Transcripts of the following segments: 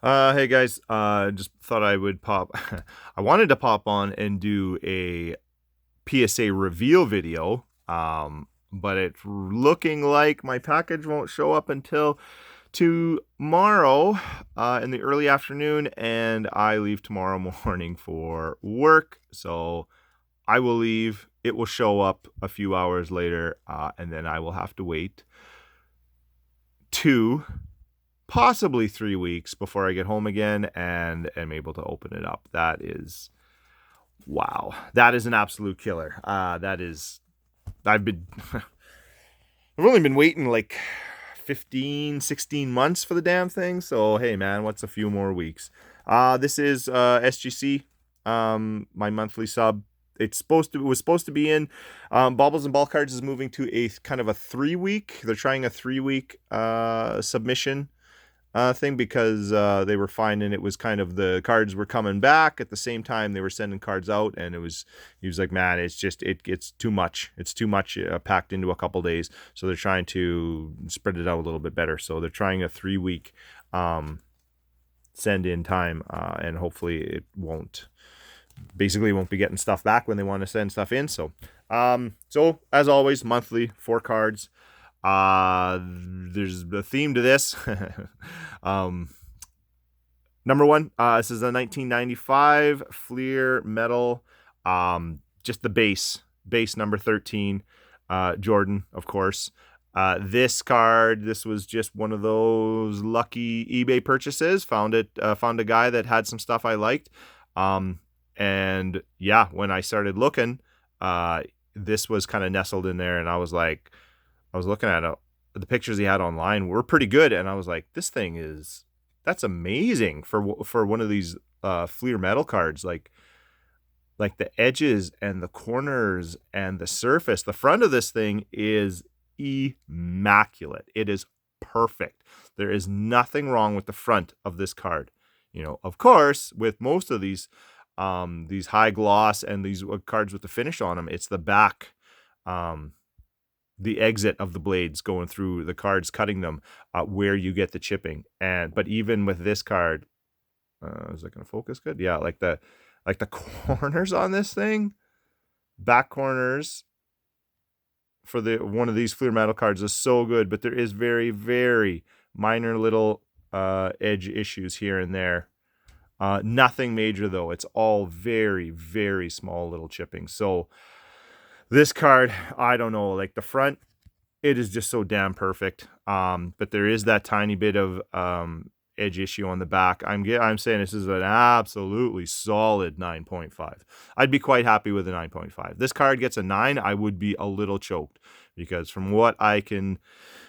Hey guys, just thought I would pop. I wanted to pop on and do a PSA reveal video, but it's looking like my package won't show up until tomorrow in the early afternoon, and I leave tomorrow morning for work. So I will leave. It will show up a few hours later, and then I will have to wait 2, possibly 3 weeks before I get home again and am able to open it up. That is, wow. That is an absolute killer. I've been, I've only been waiting like 15, 16 months for the damn thing. So, hey, man, what's a few more weeks? This is SGC, my monthly sub. It was supposed to be in. Baubles and Ball Cards is moving to a kind of a 3 week. They're trying a 3 week submission thing because they were finding it was kind of the cards were coming back at the same time they were sending cards out, and he was like, man, it's too much. It's too much packed into a couple days. So they're trying to spread it out a little bit better. So they're trying a 3 week send in time, and hopefully it won't be getting stuff back when they want to send stuff in. So as always, monthly 4 cards. There's a theme to this. Number one, this is a 1995 Fleer metal. Just the base number 13, Jordan, of course. This card, this was just one of those lucky eBay purchases. Found a guy that had some stuff I liked. And yeah, when I started looking, this was kind of nestled in there, and I was looking at it. The pictures he had online were pretty good, and I was like, that's amazing for one of these Fleer metal cards. Like the edges and the corners and the surface, the front of this thing is immaculate. It is perfect. There is nothing wrong with the front of this card. Of course, with most of these high gloss and these cards with the finish on them, it's the back, the exit of the blades going through the cards, cutting them, where you get the chipping. But even with this card, is it going to focus good? Yeah, like the corners on this thing, back corners for one of these Fleer metal cards is so good, but there is very, very minor little edge issues here and there. Nothing major though. It's all very, very small little chipping. So this card, I don't know, like the front, it is just so damn perfect. But there is that tiny bit of edge issue on the back. I'm saying this is an absolutely solid 9.5. I'd be quite happy with a 9.5. This card gets a 9, I would be a little choked, because from what I can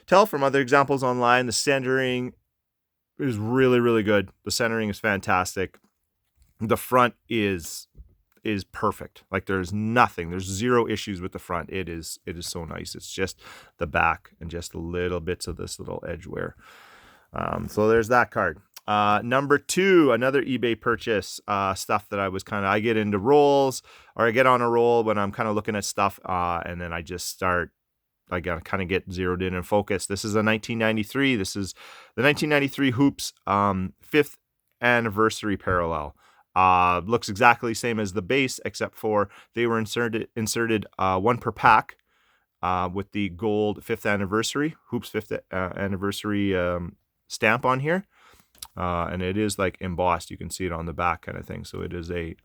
tell from other examples online, the centering is really, really good. The centering is fantastic. The front is perfect. Like there's zero issues with the front. It is so nice. It's just the back and just little bits of this little edge wear. So there's that card. Number 2, another eBay purchase, stuff that I get into rolls, or I get on a roll when I'm kind of looking at stuff, and then I gotta kind of get zeroed in and focused. This is a 1993. This is the 1993 Hoops 5th anniversary parallel. Looks exactly the same as the base, except for they were inserted one per pack, with the gold 5th anniversary, Hoops 5th anniversary stamp on here. And it is like embossed. You can see it on the back kind of thing. So it is a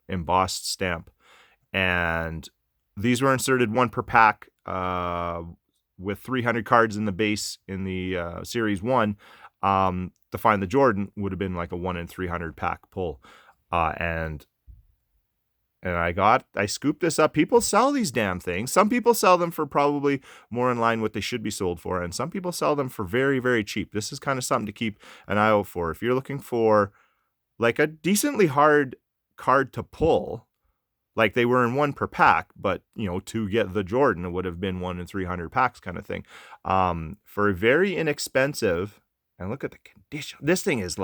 embossed stamp. And these were inserted one per pack, with 300 cards in the base in the Series 1. To find the Jordan would have been like a 1 in 300 pack pull. And I scooped this up. People sell these damn things. Some people sell them for probably more in line what they should be sold for, and some people sell them for very, very cheap. This is kind of something to keep an eye out for. If you're looking for like a decently hard card to pull, like they were in one per pack, but to get the Jordan, it would have been 1 in 300 packs kind of thing. For a very inexpensive, and look at the condition. This thing is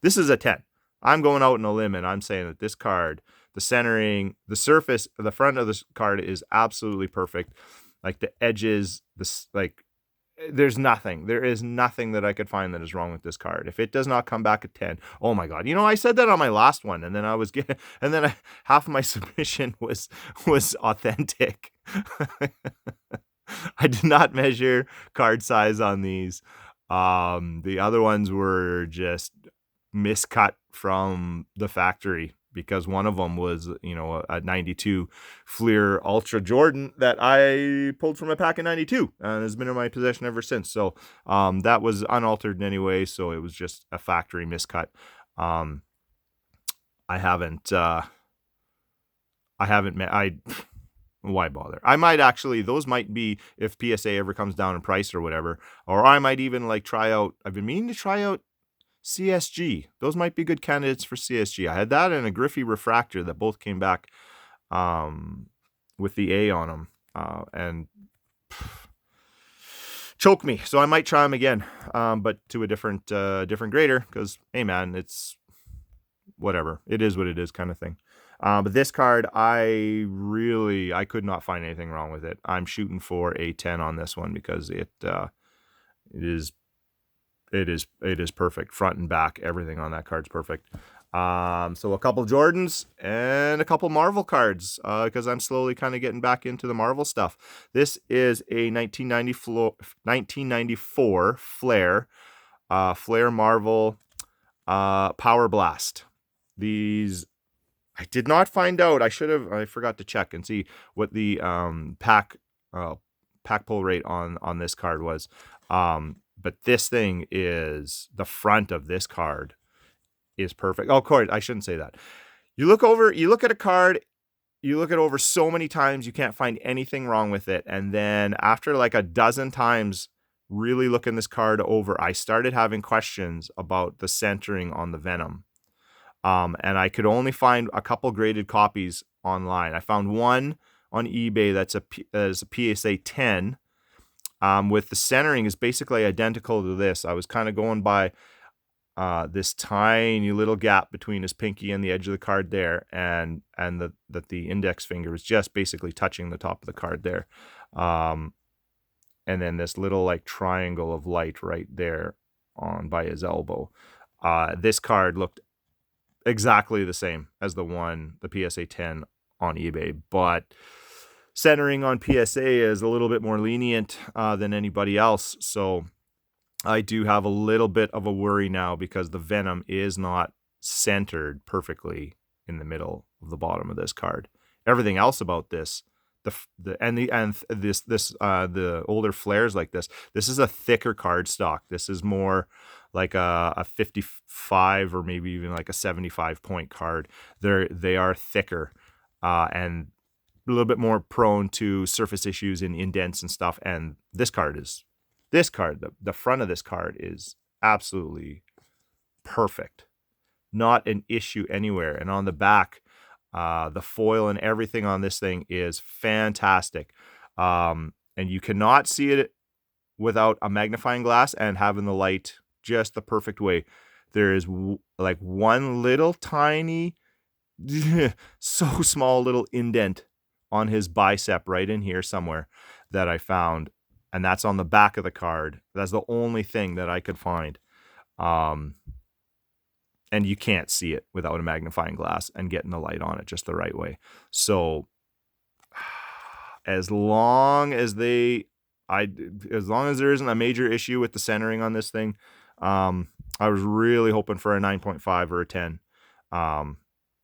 this is a 10. I'm going out on a limb and I'm saying that this card, the centering, the surface, the front of this card is absolutely perfect. Like the edges, there's nothing. There is nothing that I could find that is wrong with this card. If it does not come back at 10, oh my God. I said that on my last one, and then half of my submission was authentic. I did not measure card size on these. The other ones were just miscut from the factory, because one of them was, a 92 Fleer Ultra Jordan that I pulled from a pack in 92 and has been in my possession ever since. So that was unaltered in any way, so it was just a factory miscut. Why bother? I might actually, those might be, if PSA ever comes down in price or whatever, or I might even try out, I've been meaning to try out CSG. Those might be good candidates for CSG. I had that and a Griffey refractor that both came back with the A on them and choke me. So I might try them again, but to a different grader, because, hey man, it's whatever. It is what it is, kind of thing. But this card, I could not find anything wrong with it. I'm shooting for a 10 on this one, because it is perfect. Front and back, everything on that card's perfect. So a couple Jordans and a couple Marvel cards, because I'm slowly kind of getting back into the Marvel stuff. This is a 1994 Flair Marvel Power Blast. These, I did not find out. I forgot to check and see what the pack pull rate on this card was. But this thing is, the front of this card is perfect. Oh, Corey, I shouldn't say that. You look at a card, you look at it over so many times, you can't find anything wrong with it. And then after a dozen times really looking this card over, I started having questions about the centering on the Venom. And I could only find a couple graded copies online. I found one on eBay that is a PSA 10. With the centering is basically identical to this. I was kind of going by this tiny little gap between his pinky and the edge of the card there, and that the index finger was just basically touching the top of the card there. And then this little triangle of light right there on by his elbow. This card looked exactly the same as the PSA 10 on eBay, but centering on PSA is a little bit more lenient than anybody else. So I do have a little bit of a worry now, because the Venom is not centered perfectly in the middle of the bottom of this card. Everything else about this, the older flares like this is a thicker card stock. This is more like a 55 or maybe even a 75 point card. They are thicker and a little bit more prone to surface issues and indents and stuff. And the front of this card is absolutely perfect. Not an issue anywhere. And on the back, the foil and everything on this thing is fantastic. And you cannot see it without a magnifying glass and having the light just the perfect way. There is one little tiny, so small little indent on his bicep right in here somewhere that I found, and that's on the back of the card. That's the only thing that I could find. And you can't see it without a magnifying glass and getting the light on it just the right way. So as long as there isn't a major issue with the centering on this thing, I was really hoping for a 9.5 or a 10.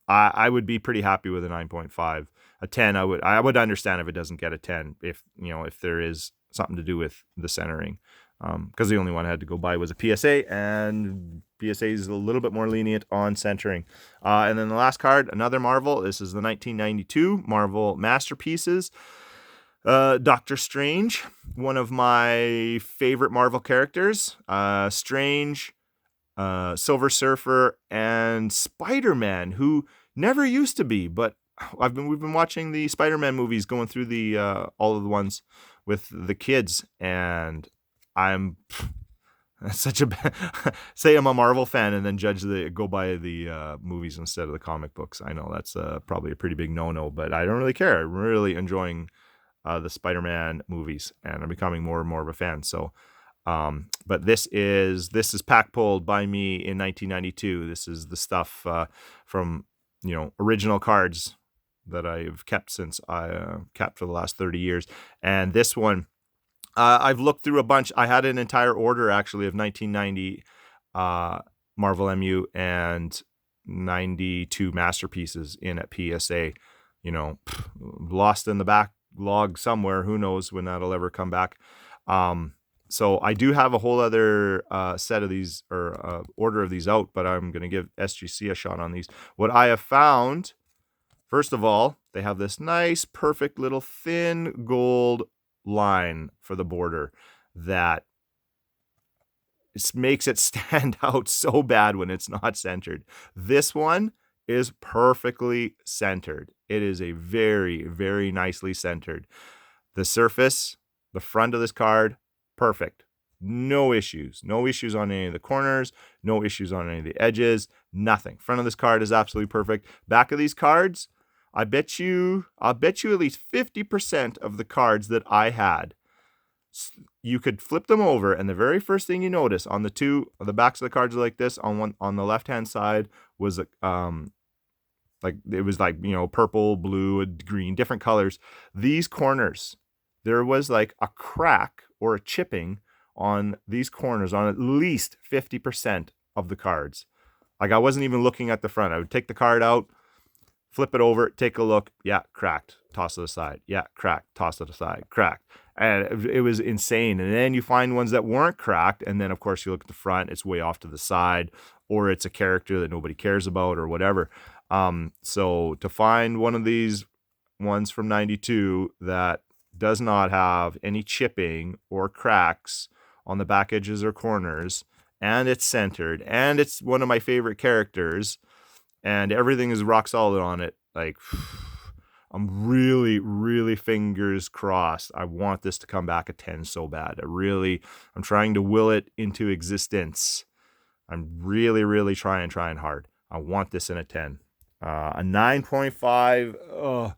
I would be pretty happy with a 9.5. A 10, I would understand if it doesn't get a 10, if there is something to do with the centering, because the only one I had to go by was a PSA, and PSA is a little bit more lenient on centering. And then the last card, another Marvel. This is the 1992 Marvel Masterpieces. Doctor Strange, one of my favorite Marvel characters. Strange, Silver Surfer, and Spider-Man, who never used to be, but we've been watching the Spider-Man movies, going through the all of the ones with the kids, and I'm such a say I'm a Marvel fan and then go by the movies instead of the comic books. I know that's probably a pretty big no-no, but I don't really care. I'm really enjoying the Spider-Man movies, and I'm becoming more and more of a fan. So, but this is pack pulled by me in 1992. This is the stuff from original cards that I've kept since I kept for the last 30 years. And this one, I've looked through a bunch. I had an entire order actually of 1990 Marvel MU and 92 masterpieces in at PSA. Lost in the backlog somewhere. Who knows when that'll ever come back. So I do have a whole other set of these, or order of these out, but I'm going to give SGC a shot on these. What I have found, first of all, they have this nice, perfect little thin gold line for the border that makes it stand out so bad when it's not centered. This one is perfectly centered. It is a very, very nicely centered. The surface, the front of this card, perfect. No issues. No issues on any of the corners. No issues on any of the edges. Nothing. Front of this card is absolutely perfect. Back of these cards, I'll bet you at least 50% of the cards that I had, you could flip them over, and the very first thing you notice on the backs of the cards are like this. On the left-hand side was purple, blue, and green, different colors. These corners, there was like a crack or a chipping on these corners on at least 50% of the cards. Like, I wasn't even looking at the front. I would take the card out, flip it over, take a look. Yeah, cracked. Toss it aside. Yeah, cracked. Toss it aside. Cracked. And it was insane. And then you find ones that weren't cracked. And then, of course, you look at the front. It's way off to the side. Or it's a character that nobody cares about or whatever. So to find one of these ones from 92 that does not have any chipping or cracks on the back edges or corners, and it's centered, and it's one of my favorite characters, and everything is rock solid on it, like, I'm really, really fingers crossed. I want this to come back a 10 so bad. I'm trying to will it into existence. I'm really, really trying hard. I want this in a 10. A 9.5,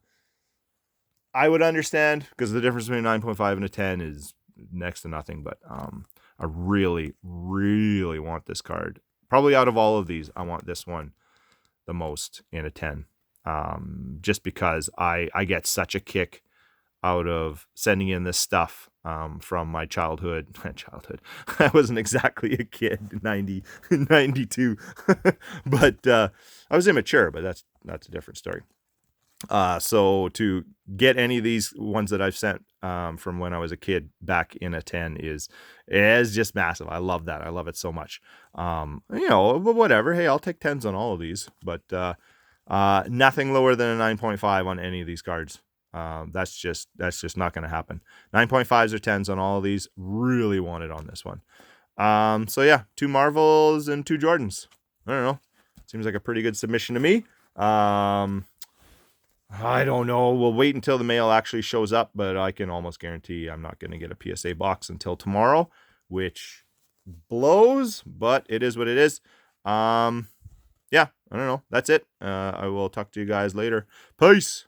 I would understand, because the difference between a 9.5 and a 10 is next to nothing, but I really, really want this card. Probably out of all of these, I want this one the most in a 10. Just because I get such a kick out of sending in this stuff from my childhood. I wasn't exactly a kid, 92, but I was immature, but that's a different story. So to get any of these ones that I've sent from when I was a kid back in a 10 is just massive. I love that. I love it so much. But whatever. Hey, I'll take 10s on all of these, but nothing lower than a 9.5 on any of these cards. That's just not going to happen. 9.5s or 10s on all of these. Really want it on this one. So yeah, 2 Marvels and 2 Jordans. I don't know. Seems like a pretty good submission to me. I don't know. We'll wait until the mail actually shows up, but I can almost guarantee I'm not going to get a PSA box until tomorrow, which blows, but it is what it is. Yeah, I don't know. That's it. I will talk to you guys later. Peace.